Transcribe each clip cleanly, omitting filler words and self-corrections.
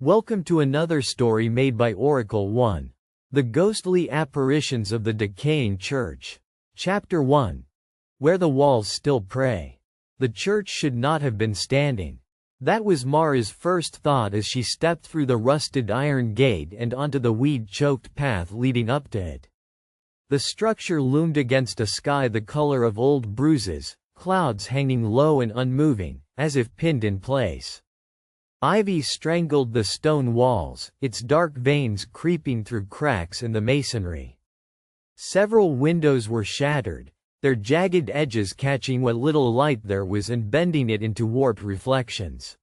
Welcome to another story made by Oracle 1. The Ghostly Apparitions of the Decaying Church. Chapter 1. Where the walls still pray. The church should not have been standing. That was Mara's first thought as she stepped through the rusted iron gate and onto the weed-choked path leading up to it. The structure loomed against a sky the color of old bruises, clouds hanging low and unmoving, as if pinned in place. Ivy strangled the stone walls, its dark veins creeping through cracks in the masonry. Several windows were shattered, their jagged edges catching what little light there was and bending it into warped reflections.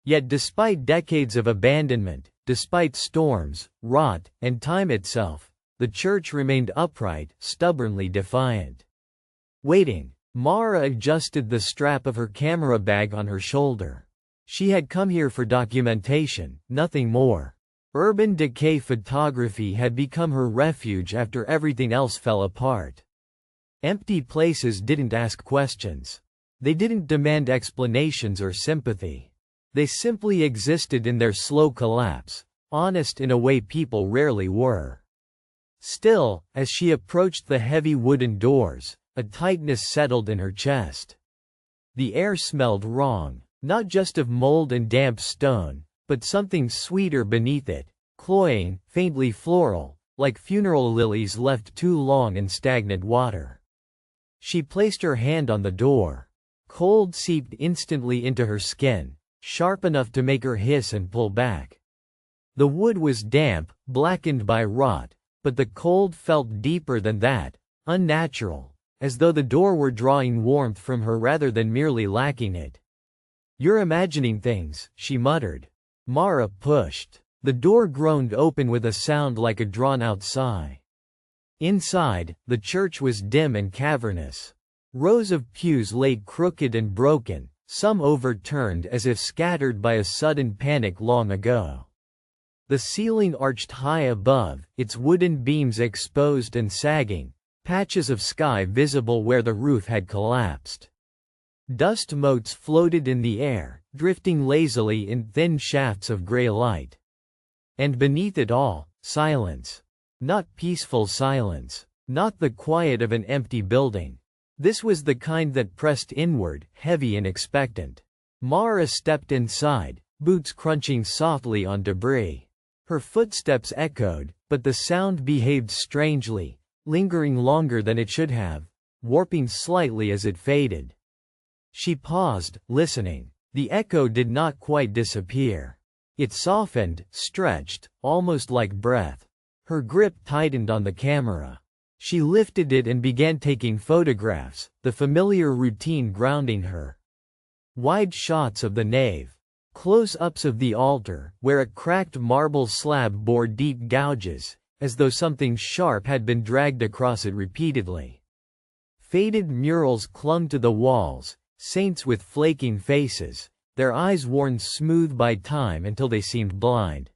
Yet despite decades of abandonment, despite storms, rot, and time itself, the church remained upright, stubbornly defiant. Waiting, Mara adjusted the strap of her camera bag on her shoulder. She had come here for documentation, nothing more. Urban decay photography had become her refuge after everything else fell apart. Empty places didn't ask questions. They didn't demand explanations or sympathy. They simply existed in their slow collapse, honest in a way people rarely were. Still, as she approached the heavy wooden doors, a tightness settled in her chest. The air smelled wrong. Not just of mold and damp stone, but something sweeter beneath it, cloying, faintly floral, like funeral lilies left too long in stagnant water. She placed her hand on the door. Cold seeped instantly into her skin, sharp enough to make her hiss and pull back. The wood was damp, blackened by rot, but the cold felt deeper than that, unnatural, as though the door were drawing warmth from her rather than merely lacking it. "You're imagining things," she muttered. Mara pushed. The door groaned open with a sound like a drawn-out sigh. Inside, the church was dim and cavernous. Rows of pews lay crooked and broken, some overturned as if scattered by a sudden panic long ago. The ceiling arched high above, its wooden beams exposed and sagging, patches of sky visible where the roof had collapsed. Dust motes floated in the air, drifting lazily in thin shafts of gray light. And beneath it all, silence. Not peaceful silence. Not the quiet of an empty building. This was the kind that pressed inward, heavy and expectant. Mara stepped inside, boots crunching softly on debris. Her footsteps echoed, but the sound behaved strangely, lingering longer than it should have, warping slightly as it faded. She paused, listening. The echo did not quite disappear. It softened, stretched, almost like breath. Her grip tightened on the camera. She lifted it and began taking photographs, the familiar routine grounding her. Wide shots of the nave. Close-ups of the altar, where a cracked marble slab bore deep gouges, as though something sharp had been dragged across it repeatedly. Faded murals clung to the walls. Saints with flaking faces, their eyes worn smooth by time until they seemed blind.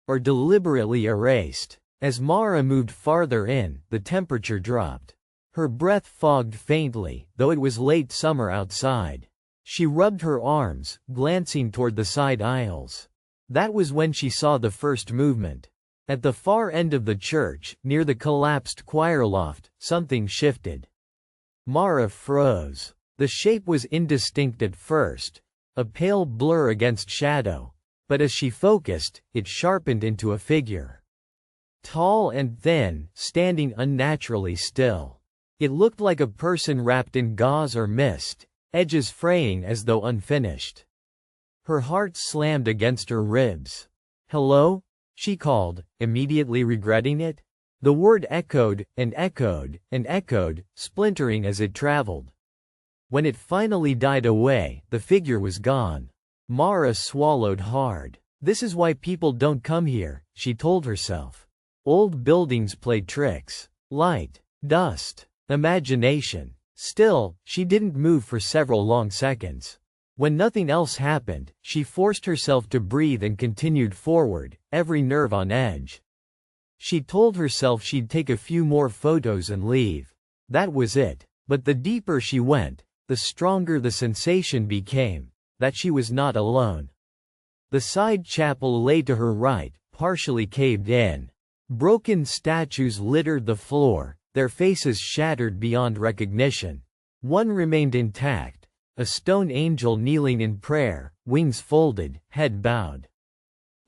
Or deliberately erased. As Mara moved farther in, the temperature dropped. Her breath fogged faintly, though it was late summer outside. She rubbed her arms, glancing toward the side aisles. That was when she saw the first movement. At the far end of the church, near the collapsed choir loft, something shifted. Mara froze. The shape was indistinct at first, a pale blur against shadow, but as she focused, it sharpened into a figure. Tall and thin, standing unnaturally still. It looked like a person wrapped in gauze or mist, edges fraying as though unfinished. Her heart slammed against her ribs. "Hello?" she called, immediately regretting it. The word echoed, and echoed, and echoed, splintering as it traveled. When it finally died away, the figure was gone. Mara swallowed hard. This is why people don't come here, she told herself. Old buildings play tricks. Light, dust, imagination. Still, she didn't move for several long seconds. When nothing else happened, she forced herself to breathe and continued forward, every nerve on edge. She told herself she'd take a few more photos and leave. That was it. But the deeper she went, the stronger the sensation became, that she was not alone. The side chapel lay to her right, partially caved in. Broken statues littered the floor, their faces shattered beyond recognition. One remained intact, a stone angel kneeling in prayer, wings folded, head bowed.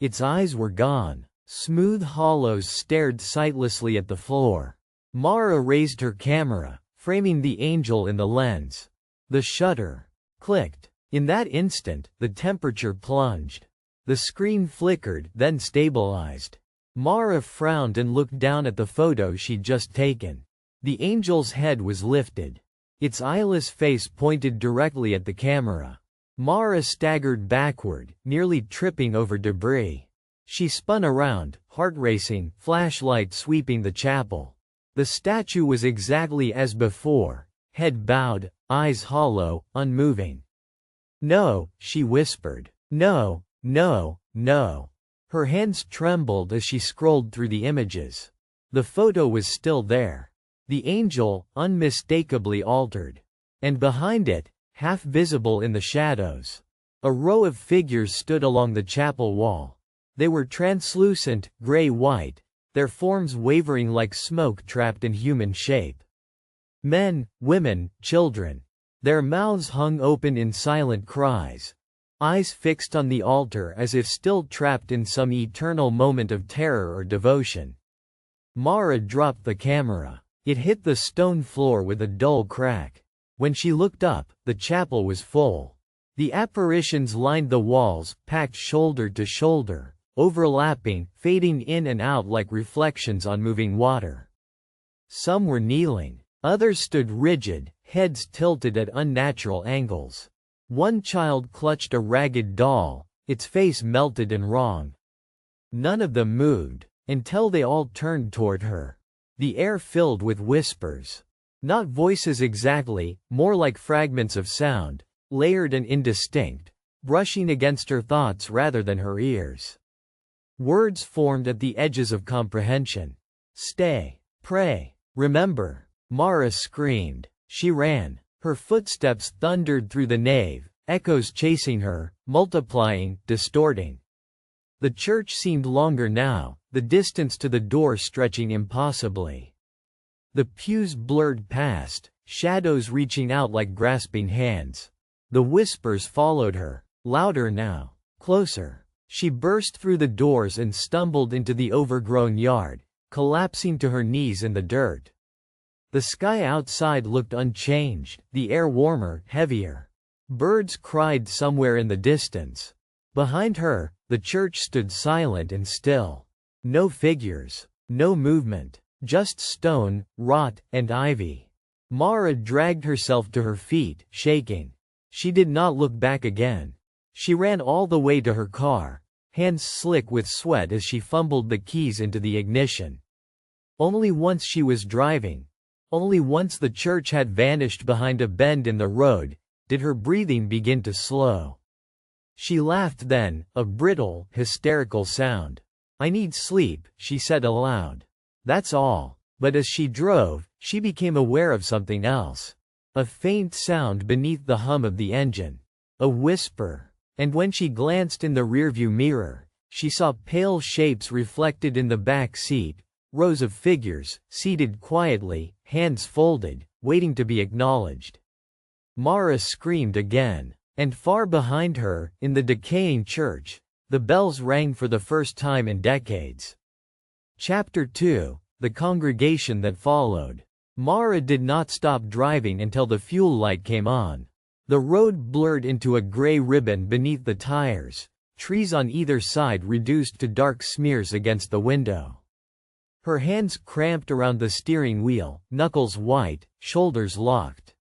Its eyes were gone. Smooth hollows stared sightlessly at the floor. Mara raised her camera, framing the angel in the lens. The shutter clicked. In that instant, the temperature plunged. The screen flickered, then stabilized. Mara frowned and looked down at the photo she'd just taken. The angel's head was lifted. Its eyeless face pointed directly at the camera. Mara staggered backward, nearly tripping over debris. She spun around, heart racing, flashlight sweeping the chapel. The statue was exactly as before, head bowed, eyes hollow, unmoving. "No," she whispered. "No, no, no." Her hands trembled as she scrolled through the images. The photo was still there. The angel, unmistakably altered. And behind it, half visible in the shadows, a row of figures stood along the chapel wall. They were translucent, gray-white, their forms wavering like smoke trapped in human shape. Men, women, children. Their mouths hung open in silent cries, eyes fixed on the altar as if still trapped in some eternal moment of terror or devotion. Mara dropped the camera. It hit the stone floor with a dull crack. When she looked up, the chapel was full. The apparitions lined the walls, packed shoulder to shoulder, overlapping, fading in and out like reflections on moving water. Some were kneeling. Others stood rigid, heads tilted at unnatural angles. One child clutched a ragged doll, its face melted and wrong. None of them moved, until they all turned toward her. The air filled with whispers. Not voices exactly, more like fragments of sound, layered and indistinct, brushing against her thoughts rather than her ears. Words formed at the edges of comprehension. "Stay. Pray. Remember." Mara screamed. She ran. Her footsteps thundered through the nave, echoes chasing her, multiplying, distorting. The church seemed longer now, the distance to the door stretching impossibly. The pews blurred past, shadows reaching out like grasping hands. The whispers followed her, louder now, closer. She burst through the doors and stumbled into the overgrown yard, collapsing to her knees in the dirt. The sky outside looked unchanged, the air warmer, heavier. Birds cried somewhere in the distance. Behind her, the church stood silent and still. No figures, no movement, just stone, rot, and ivy. Mara dragged herself to her feet, shaking. She did not look back again. She ran all the way to her car, hands slick with sweat as she fumbled the keys into the ignition. Only once she was driving, only once the church had vanished behind a bend in the road, did her breathing begin to slow. She laughed then, a brittle, hysterical sound. "I need sleep," she said aloud. "That's all." But as she drove, she became aware of something else. A faint sound beneath the hum of the engine. A whisper. And when she glanced in the rearview mirror, she saw pale shapes reflected in the back seat, rows of figures, seated quietly, hands folded, waiting to be acknowledged. Mara screamed again. And far behind her, in the decaying church, the bells rang for the first time in decades. Chapter 2: The Congregation That Followed. Mara did not stop driving until the fuel light came on. The road blurred into a gray ribbon beneath the tires, trees on either side reduced to dark smears against the window. Her hands cramped around the steering wheel, knuckles white, shoulders locked.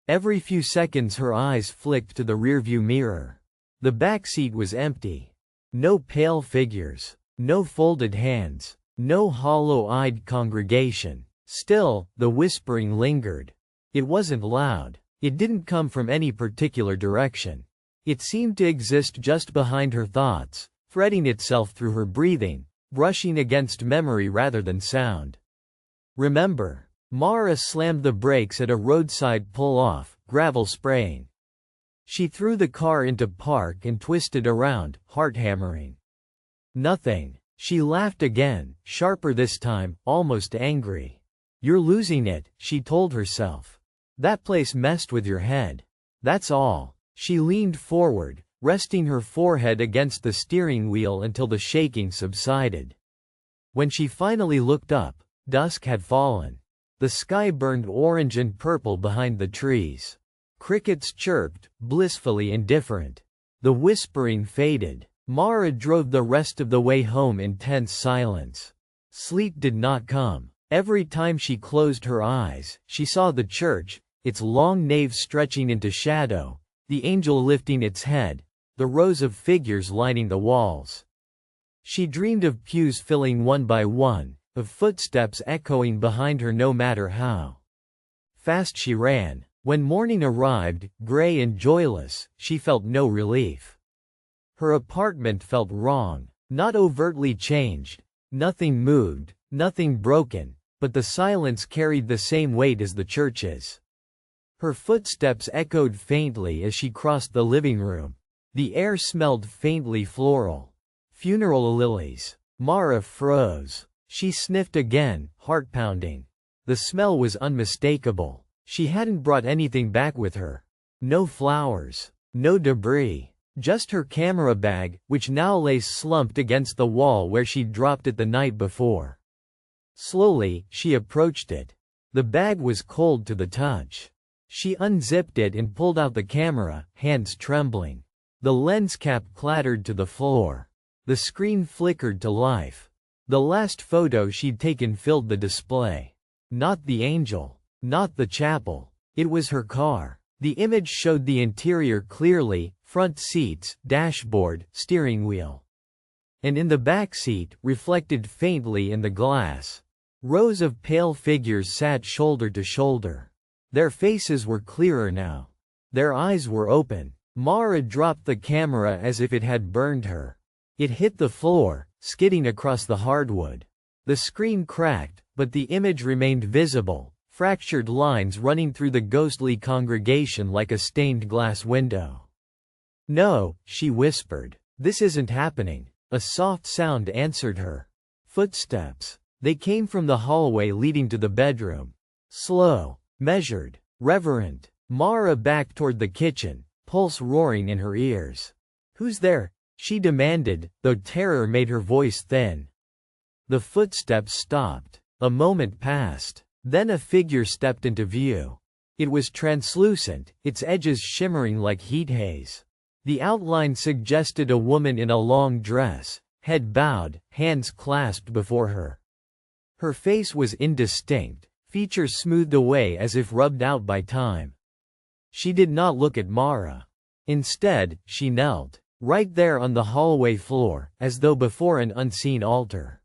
Every few seconds her eyes flicked to the rearview mirror. The back seat was empty. No pale figures. No folded hands. No hollow-eyed congregation. Still, the whispering lingered. It wasn't loud. It didn't come from any particular direction. It seemed to exist just behind her thoughts, threading itself through her breathing, brushing against memory rather than sound. "Remember." Mara slammed the brakes at a roadside pull-off, gravel spraying. She threw the car into park and twisted around, heart-hammering. Nothing. She laughed again, sharper this time, almost angry. You're losing it, she told herself. That place messed with your head. That's all. She leaned forward, resting her forehead against the steering wheel until the shaking subsided. When she finally looked up, dusk had fallen. The sky burned orange and purple behind the trees. Crickets chirped, blissfully indifferent. The whispering faded. Mara drove the rest of the way home in tense silence. Sleep did not come. Every time she closed her eyes, she saw the church, its long nave stretching into shadow, the angel lifting its head, the rows of figures lining the walls. She dreamed of pews filling one by one, of footsteps echoing behind her no matter how fast she ran. When morning arrived, gray and joyless, she felt no relief. Her apartment felt wrong, not overtly changed. Nothing moved, nothing broken, but the silence carried the same weight as the church's. Her footsteps echoed faintly as she crossed the living room. The air smelled faintly floral. Funeral lilies. Mara froze. She sniffed again, heart pounding. The smell was unmistakable. She hadn't brought anything back with her. No flowers. No debris. Just her camera bag, which now lay slumped against the wall where she'd dropped it the night before. Slowly, she approached it. The bag was cold to the touch. She unzipped it and pulled out the camera, hands trembling. The lens cap clattered to the floor. The screen flickered to life. The last photo she'd taken filled the display. Not the angel. Not the chapel. It was her car. The image showed the interior clearly, front seats, dashboard, steering wheel. And in the back seat, reflected faintly in the glass, rows of pale figures sat shoulder to shoulder. Their faces were clearer now. Their eyes were open. Mara dropped the camera as if it had burned her. It hit the floor, skidding across the hardwood. The screen cracked, but the image remained visible, fractured lines running through the ghostly congregation like a stained glass window. No, she whispered. This isn't happening. A soft sound answered her. Footsteps. They came from the hallway leading to the bedroom. Slow, measured, reverent. Mara backed toward the kitchen, pulse roaring in her ears. Who's there? She demanded, though terror made her voice thin. The footsteps stopped. A moment passed. Then a figure stepped into view. It was translucent, its edges shimmering like heat haze. The outline suggested a woman in a long dress, head bowed, hands clasped before her. Her face was indistinct, features smoothed away as if rubbed out by time. She did not look at Mara. Instead, she knelt, right there on the hallway floor, as though before an unseen altar.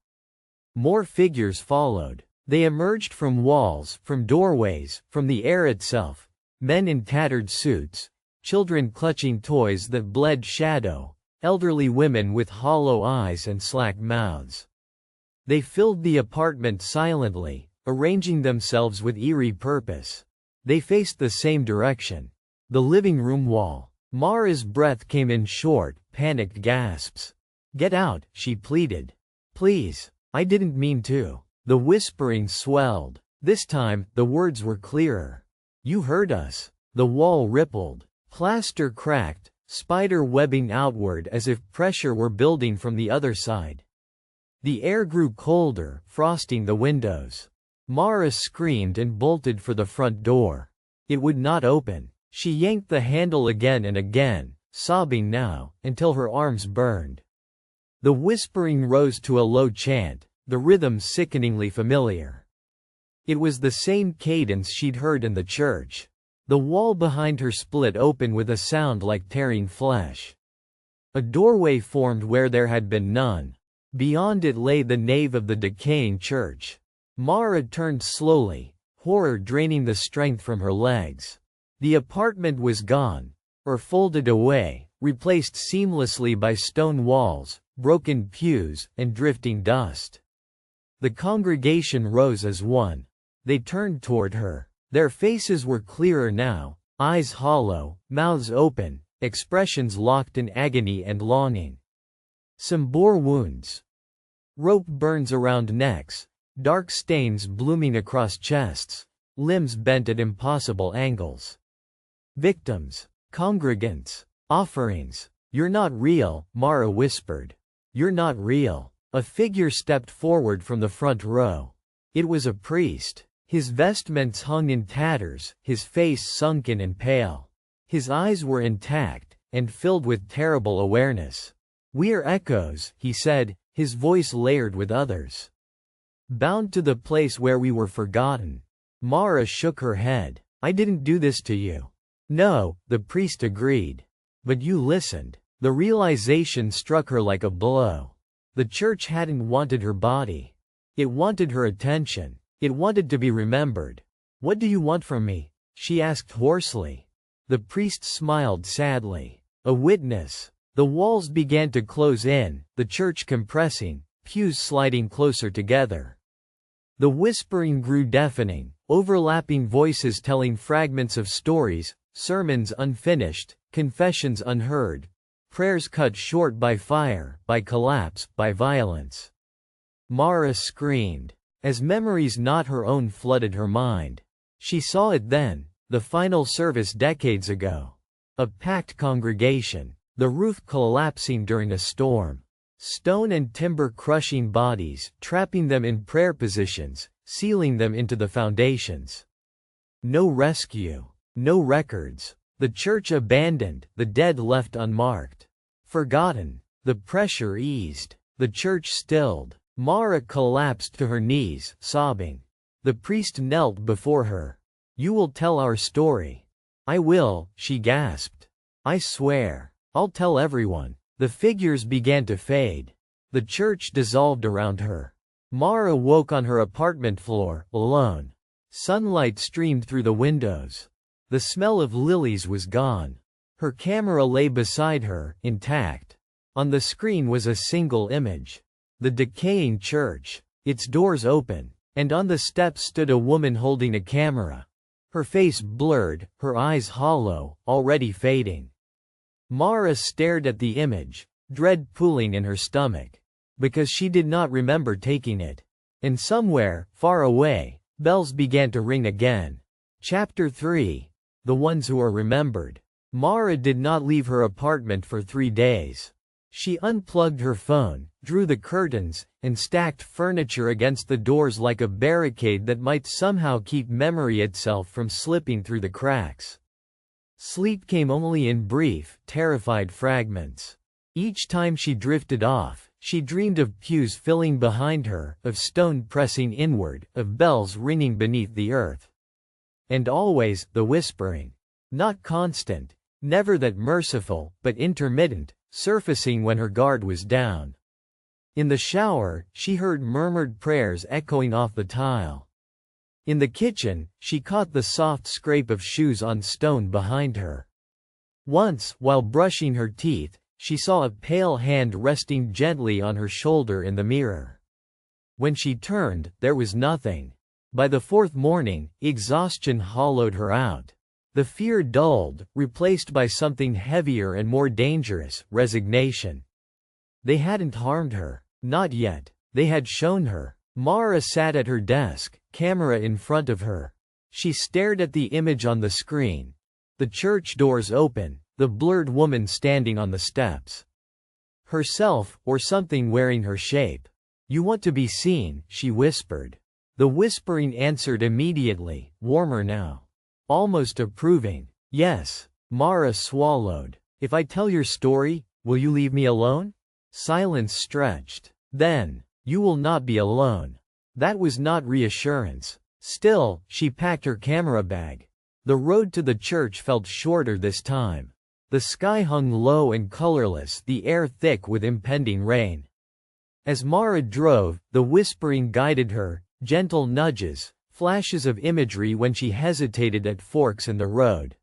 More figures followed. They emerged from walls, from doorways, from the air itself. Men in tattered suits, children clutching toys that bled shadow, elderly women with hollow eyes and slack mouths. They filled the apartment silently, arranging themselves with eerie purpose. They faced the same direction. The living room wall. Mara's breath came in short, panicked gasps. Get out, she pleaded. Please. I didn't mean to. The whispering swelled. This time, the words were clearer. You heard us. The wall rippled. Plaster cracked, spider webbing outward as if pressure were building from the other side. The air grew colder, frosting the windows. Mara screamed and bolted for the front door. It would not open. She yanked the handle again and again, sobbing now, until her arms burned. The whispering rose to a low chant, the rhythm sickeningly familiar. It was the same cadence she'd heard in the church. The wall behind her split open with a sound like tearing flesh. A doorway formed where there had been none. Beyond it lay the nave of the decaying church. Mara turned slowly, horror draining the strength from her legs. The apartment was gone, or folded away, replaced seamlessly by stone walls, broken pews, and drifting dust. The congregation rose as one. They turned toward her. Their faces were clearer now, eyes hollow, mouths open, expressions locked in agony and longing. Some bore wounds. Rope burns around necks, dark stains blooming across chests, limbs bent at impossible angles. Victims, congregants, offerings. "You're not real," Mara whispered. "You're not real." A figure stepped forward from the front row. It was a priest. His vestments hung in tatters, his face sunken and pale. His eyes were intact, and filled with terrible awareness. "We're echoes," he said, his voice layered with others. "Bound to the place where we were forgotten." Mara shook her head. "I didn't do this to you." "No," the priest agreed. "But you listened." The realization struck her like a blow. The church hadn't wanted her body. It wanted her attention. It wanted to be remembered. "What do you want from me?" she asked hoarsely. The priest smiled sadly. "A witness." The walls began to close in, the church compressing, pews sliding closer together. The whispering grew deafening, overlapping voices telling fragments of stories, sermons unfinished, confessions unheard, prayers cut short by fire, by collapse, by violence. Mara screamed, as memories not her own flooded her mind. She saw it then, the final service decades ago. A packed congregation, the roof collapsing during a storm. Stone and timber crushing bodies, trapping them in prayer positions, sealing them into the foundations. No rescue. No records. The church abandoned, the dead left unmarked. Forgotten. The pressure eased. The church stilled. Mara collapsed to her knees, sobbing. The priest knelt before her. "You will tell our story." "I will," she gasped. "I swear. I'll tell everyone." The figures began to fade. The church dissolved around her. Mara woke on her apartment floor, alone. Sunlight streamed through the windows. The smell of lilies was gone. Her camera lay beside her, intact. On the screen was a single image. The decaying church. Its doors open. And on the steps stood a woman holding a camera. Her face blurred, her eyes hollow, already fading. Mara stared at the image, dread pooling in her stomach. Because she did not remember taking it. And somewhere, far away, bells began to ring again. Chapter 3. The Ones Who Are Remembered. Mara did not leave her apartment for 3 days. She unplugged her phone, drew the curtains, and stacked furniture against the doors like a barricade that might somehow keep memory itself from slipping through the cracks. Sleep came only in brief, terrified fragments. Each time she drifted off, she dreamed of pews filling behind her, of stone pressing inward, of bells ringing beneath the earth. And always, the whispering. Not constant, never that merciful, but intermittent, surfacing when her guard was down. In the shower, she heard murmured prayers echoing off the tile. In the kitchen, she caught the soft scrape of shoes on stone behind her. Once, while brushing her teeth, she saw a pale hand resting gently on her shoulder in the mirror. When she turned, there was nothing. By the 4th morning, exhaustion hollowed her out. The fear dulled, replaced by something heavier and more dangerous, resignation. They hadn't harmed her. Not yet. They had shown her. Mara sat at her desk, camera in front of her. She stared at the image on the screen. The church doors open, the blurred woman standing on the steps. Herself, or something wearing her shape. "You want to be seen," she whispered. The whispering answered immediately, warmer now. Almost approving. "Yes." Mara swallowed. "If I tell your story, will you leave me alone?" Silence stretched. Then, "You will not be alone." That was not reassurance. Still, she packed her camera bag. The road to the church felt shorter this time. The sky hung low and colorless, the air thick with impending rain. As Mara drove, the whispering guided her, gentle nudges, flashes of imagery when she hesitated at forks in the road.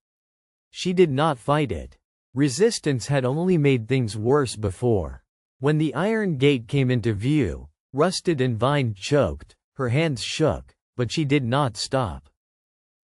She did not fight it. Resistance had only made things worse before. When the iron gate came into view, rusted and vine-choked, her hands shook, but she did not stop.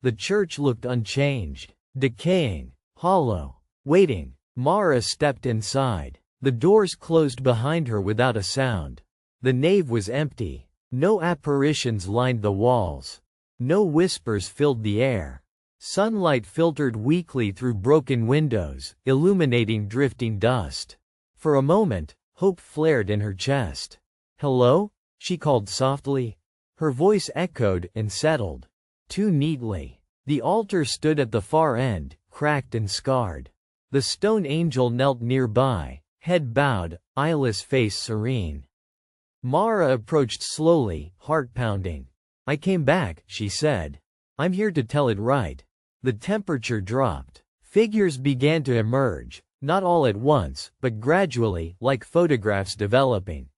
The church looked unchanged. Decaying, hollow, waiting. Mara stepped inside. The doors closed behind her without a sound. The nave was empty. No apparitions lined the walls. No whispers filled the air. Sunlight filtered weakly through broken windows, illuminating drifting dust. For a moment, hope flared in her chest. "Hello?" she called softly. Her voice echoed and settled. Too neatly. The altar stood at the far end, cracked and scarred. The stone angel knelt nearby, head bowed, eyeless, face serene. Mara approached slowly, heart pounding. "I came back," she said. "I'm here to tell it right." The temperature dropped. Figures began to emerge, not all at once, but gradually, like photographs developing.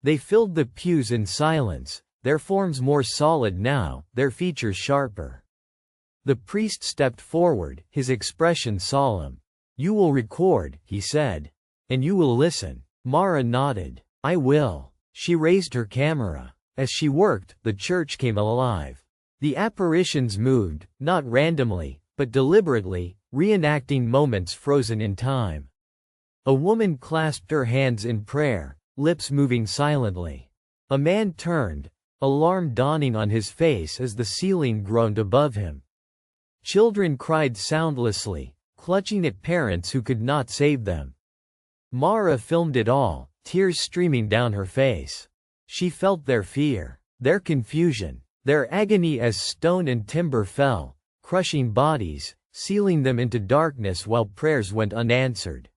They filled the pews in silence, their forms more solid now, their features sharper. The priest stepped forward, his expression solemn. "You will record," he said. "And you will listen." Mara nodded. "I will." She raised her camera. As she worked, the church came alive. The apparitions moved, not randomly, but deliberately, reenacting moments frozen in time. A woman clasped her hands in prayer, lips moving silently. A man turned, alarm dawning on his face as the ceiling groaned above him. Children cried soundlessly, clutching at parents who could not save them. Mara filmed it all, tears streaming down her face. She felt their fear, their confusion, their agony as stone and timber fell, crushing bodies, sealing them into darkness while prayers went unanswered.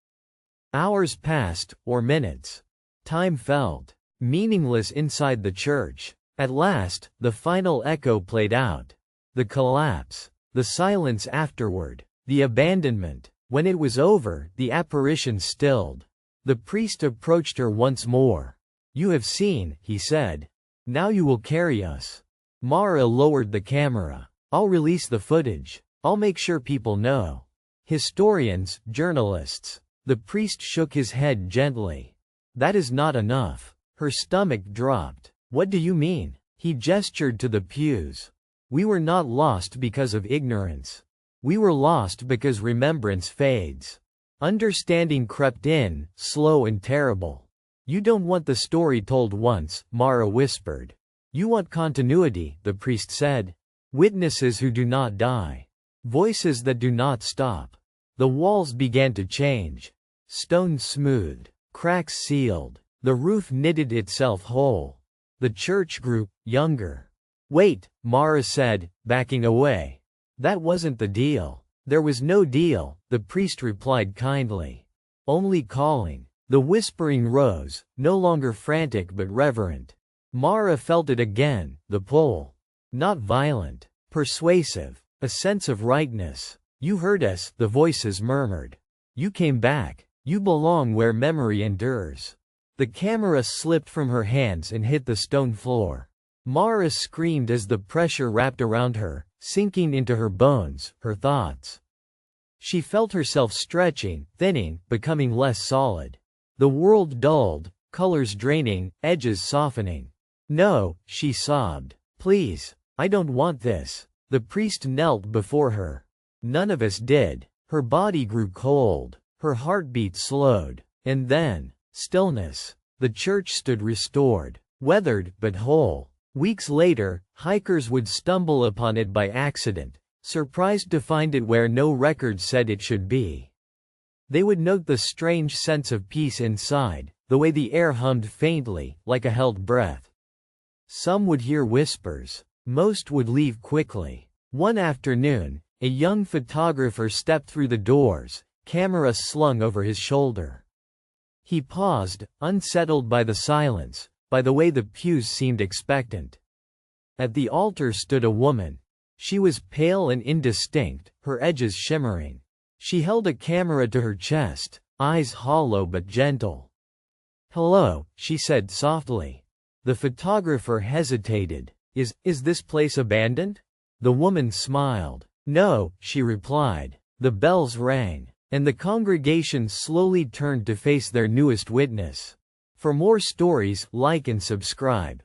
Hours passed, or minutes. Time felt meaningless inside the church. At last, the final echo played out. The collapse, the silence afterward, the abandonment. When it was over, the apparition stilled. The priest approached her once more. "You have seen," he said. "Now you will carry us." Mara lowered the camera. "I'll release the footage. I'll make sure people know. Historians, journalists." The priest shook his head gently. "That is not enough." Her stomach dropped. "What do you mean?" He gestured to the pews. "We were not lost because of ignorance. We were lost because remembrance fades. Understanding crept in, slow and terrible." "You don't want the story told once," Mara whispered. "You want continuity," the priest said. "Witnesses who do not die. Voices that do not stop." The walls began to change. Stone smoothed. Cracks sealed. The roof knitted itself whole. The church grew younger. "Wait," Mara said, backing away. "That wasn't the deal." "There was no deal," the priest replied kindly. "Only calling." The whispering rose, no longer frantic but reverent. Mara felt it again, the pull. Not violent. Persuasive. A sense of rightness. "You heard us," the voices murmured. "You came back. You belong where memory endures." The camera slipped from her hands and hit the stone floor. Mara screamed as the pressure wrapped around her, sinking into her bones, her thoughts. She felt herself stretching, thinning, becoming less solid. The world dulled, colors draining, edges softening. "No," she sobbed. "Please. I don't want this." The priest knelt before her. None of us did. Her body grew cold. Her heartbeat slowed. And then, stillness. The church stood restored. Weathered, but whole. Weeks later, hikers would stumble upon it by accident, surprised to find it where no record said it should be. They would note the strange sense of peace inside, the way the air hummed faintly, like a held breath. Some would hear whispers. Most would leave quickly. One afternoon, a young photographer stepped through the doors, camera slung over his shoulder. He paused, unsettled by the silence, by the way the pews seemed expectant. At the altar stood a woman. She was pale and indistinct, her edges shimmering. She held a camera to her chest, eyes hollow but gentle. "Hello," she said softly. The photographer hesitated. Is this place abandoned?" The woman smiled. "No," she replied. The bells rang, and the congregation slowly turned to face their newest witness. For more stories, like and subscribe.